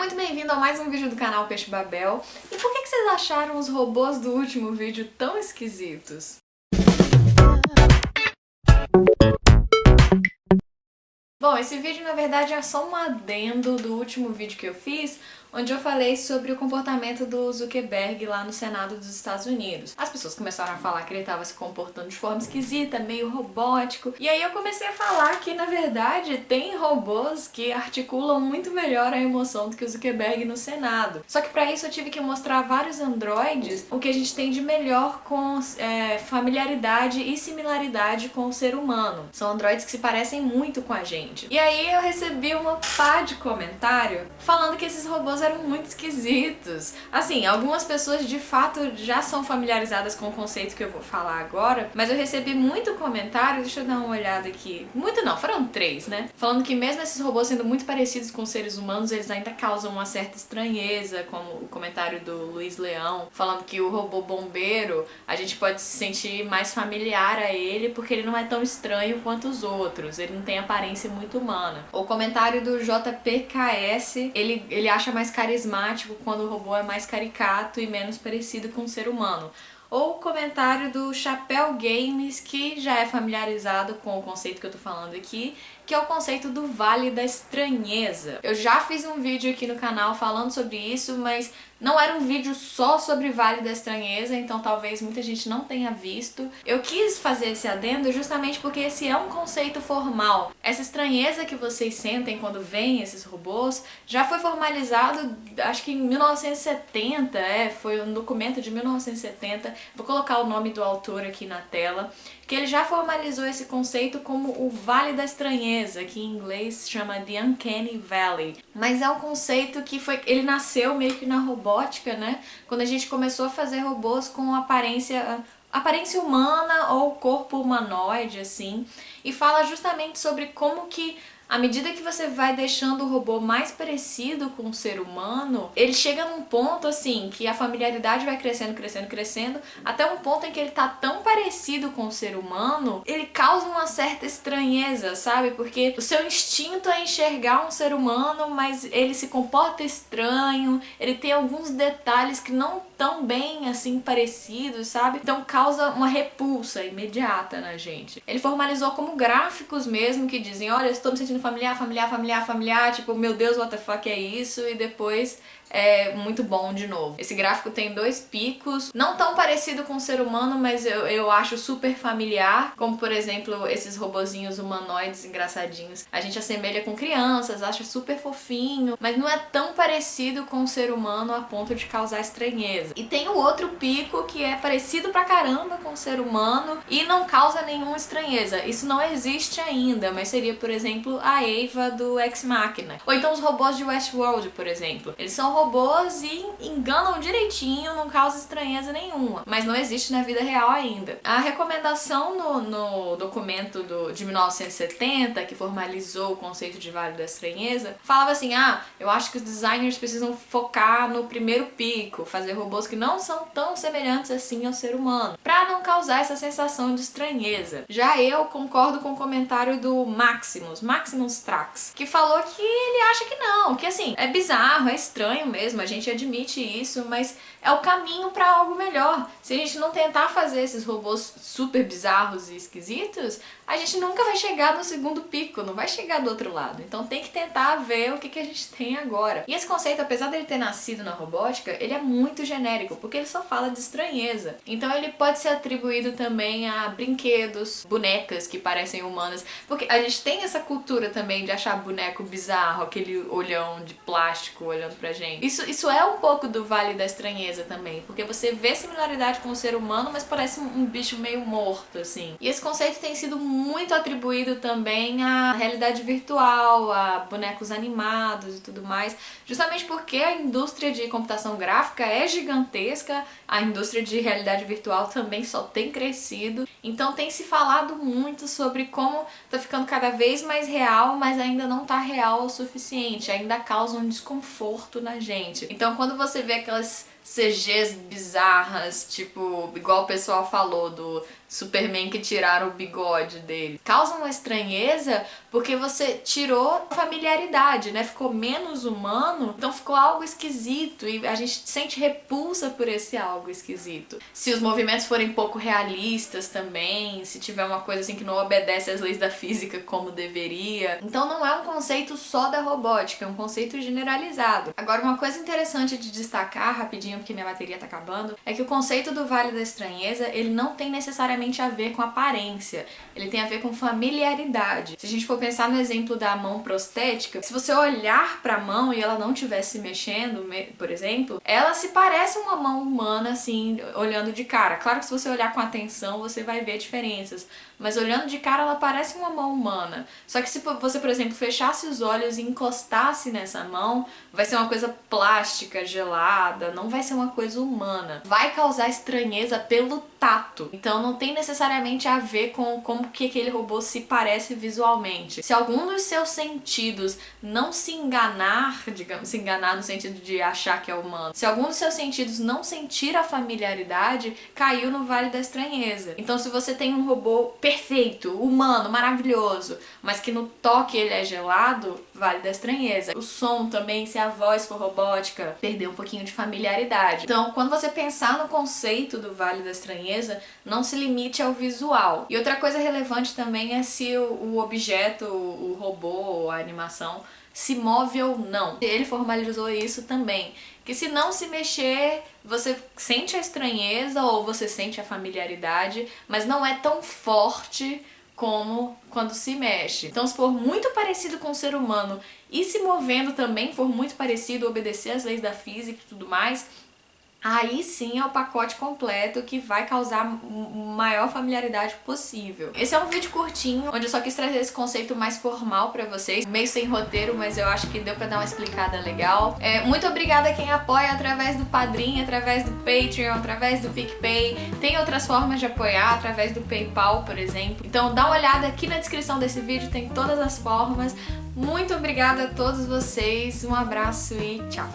muito bem-vindo a mais um vídeo do canal Peixe Babel. E por que vocês acharam os robôs do último vídeo tão esquisitos? Bom, esse vídeo na verdade é só um adendo do último vídeo que eu fiz, onde eu falei sobre o comportamento do Zuckerberg lá no Senado dos Estados Unidos. As pessoas começaram a falar que ele estava se comportando de forma esquisita, meio robótico, e aí eu comecei a falar que na verdade tem robôs que articulam muito melhor a emoção do que o Zuckerberg no Senado. Só que para isso eu tive que mostrar vários androides o que a gente tem de melhor com familiaridade e similaridade com o ser humano. São androides que se parecem muito com a gente. E aí eu recebi uma pá de comentário falando que esses robôs eram muito esquisitos. Assim, algumas pessoas de fato já são familiarizadas com o conceito que eu vou falar agora, mas eu recebi muito comentário, deixa eu dar uma olhada aqui. Muito não, foram 3, né? Falando que mesmo esses robôs sendo muito parecidos com seres humanos, eles ainda causam uma certa estranheza, como o comentário do Luiz Leão, falando que o robô bombeiro, a gente pode se sentir mais familiar a ele porque ele não é tão estranho quanto os outros, ele não tem aparência muito humana. O comentário do JPKS, ele acha mais carismático quando o robô é mais caricato e menos parecido com um ser humano. Ou o comentário do Chapéu Games, que já é familiarizado com o conceito que eu tô falando aqui, que é o conceito do Vale da Estranheza. Eu já fiz um vídeo aqui no canal falando sobre isso, mas não era um vídeo só sobre Vale da Estranheza, então talvez muita gente não tenha visto. Eu quis fazer esse adendo justamente porque esse é um conceito formal. Essa estranheza que vocês sentem quando veem esses robôs já foi formalizado, acho que em 1970, foi um documento de 1970, vou colocar o nome do autor aqui na tela, que ele já formalizou esse conceito como o Vale da Estranheza, que em inglês chama The Uncanny Valley. Mas é um conceito que ele nasceu meio que na robótica, né? Quando a gente começou a fazer robôs com aparência humana ou corpo humanoide, assim, e fala justamente sobre como que à medida que você vai deixando o robô mais parecido com o ser humano, ele chega num ponto assim, que a familiaridade vai crescendo, crescendo, crescendo, até um ponto em que ele tá tão parecido com o ser humano, ele causa uma certa estranheza, sabe? Porque o seu instinto é enxergar um ser humano, mas ele se comporta estranho, ele tem alguns detalhes que não tão bem assim parecidos, sabe? Então causa uma repulsa imediata na gente. Ele formalizou como gráficos mesmo, que dizem, olha, eu estou me sentindo familiar, tipo, meu Deus, what the fuck é isso? E depois é muito bom de novo. Esse gráfico tem 2 picos, não tão parecido com o ser humano, mas eu acho super familiar, como por exemplo esses robozinhos humanoides engraçadinhos. A gente assemelha com crianças, acha super fofinho, mas não é tão parecido com o ser humano a ponto de causar estranheza. E tem o outro pico que é parecido pra caramba com o ser humano e não causa nenhuma estranheza. Isso não existe ainda, mas seria, por exemplo, a Eva do Ex Machina. Ou então os robôs de Westworld, por exemplo. Eles são robôs e enganam direitinho, não causa estranheza nenhuma, mas não existe na vida real ainda. A recomendação no documento de 1970, que formalizou o conceito de Vale da Estranheza, falava assim, eu acho que os designers precisam focar no primeiro pico, fazer robôs que não são tão semelhantes assim ao ser humano, pra não causar essa sensação de estranheza. Já eu concordo com o comentário do Maximus Trax, que falou que ele acha que não, que assim, é bizarro, é estranho mesmo, a gente admite isso, mas é o caminho para algo melhor. Se a gente não tentar fazer esses robôs super bizarros e esquisitos, a gente nunca vai chegar no segundo pico, não vai chegar do outro lado. Então tem que tentar ver o que a gente tem agora. E esse conceito, apesar dele ter nascido na robótica, ele é muito genérico, porque ele só fala de estranheza. Então ele pode ser atribuído também a brinquedos, bonecas que parecem humanas, porque a gente tem essa cultura também de achar boneco bizarro, aquele olhão de plástico olhando pra gente. Isso é um pouco do Vale da Estranheza também, porque você vê similaridade com o ser humano, mas parece um bicho meio morto, assim. E esse conceito tem sido muito atribuído também à realidade virtual, a bonecos animados e tudo mais, justamente porque a indústria de computação gráfica é gigantesca, a indústria de realidade virtual também só tem crescido, então tem se falado muito sobre como tá ficando cada vez mais real, mas ainda não tá real o suficiente, ainda causa um desconforto na gente. Então quando você vê aquelas CGs bizarras, tipo, igual o pessoal falou do Superman que tiraram o bigode dele. Causa uma estranheza porque você tirou a familiaridade, né? Ficou menos humano, então ficou algo esquisito e a gente sente repulsa por esse algo esquisito. Se os movimentos forem pouco realistas também, se tiver uma coisa assim que não obedece às leis da física como deveria. Então não é um conceito só da robótica, é um conceito generalizado. Agora, uma coisa interessante de destacar rapidinho, porque minha bateria tá acabando, é que o conceito do Vale da Estranheza, ele não tem necessariamente a ver com aparência, ele tem a ver com familiaridade. Se a gente for pensar no exemplo da mão prostética, se você olhar pra mão e ela não estiver se mexendo, por exemplo, ela se parece uma mão humana, assim, olhando de cara. Claro que se você olhar com atenção, você vai ver diferenças, mas olhando de cara ela parece uma mão humana. Só que se você, por exemplo, fechasse os olhos e encostasse nessa mão, vai ser uma coisa plástica, gelada, não vai ser uma coisa humana. Vai causar estranheza pelo tato. Então não tem necessariamente a ver com como que aquele robô se parece visualmente. Se algum dos seus sentidos não se enganar, digamos, se enganar no sentido de achar que é humano, se algum dos seus sentidos não sentir a familiaridade, caiu no Vale da Estranheza. Então se você tem um robô perfeito, humano, maravilhoso, mas que no toque ele é gelado, Vale da Estranheza. O som também, se a voz for robótica, perdeu um pouquinho de familiaridade. Então, quando você pensar no conceito do Vale da Estranheza, não se limite ao visual. E outra coisa relevante também é se o objeto, o robô, a animação, se move ou não. Ele formalizou isso também, que se não se mexer, você sente a estranheza ou você sente a familiaridade, mas não é tão forte como quando se mexe. Então, se for muito parecido com o ser humano e se movendo também for muito parecido, obedecer às leis da física e tudo mais, aí sim é o pacote completo que vai causar maior familiaridade possível. Esse é um vídeo curtinho, onde eu só quis trazer esse conceito mais formal pra vocês, meio sem roteiro, mas eu acho que deu pra dar uma explicada legal. Muito obrigada a quem apoia através do Padrim, através do Patreon, através do PicPay. Tem outras formas de apoiar, através do PayPal, por exemplo. Então dá uma olhada aqui na descrição desse vídeo, tem todas as formas. Muito obrigada a todos vocês, um abraço e tchau!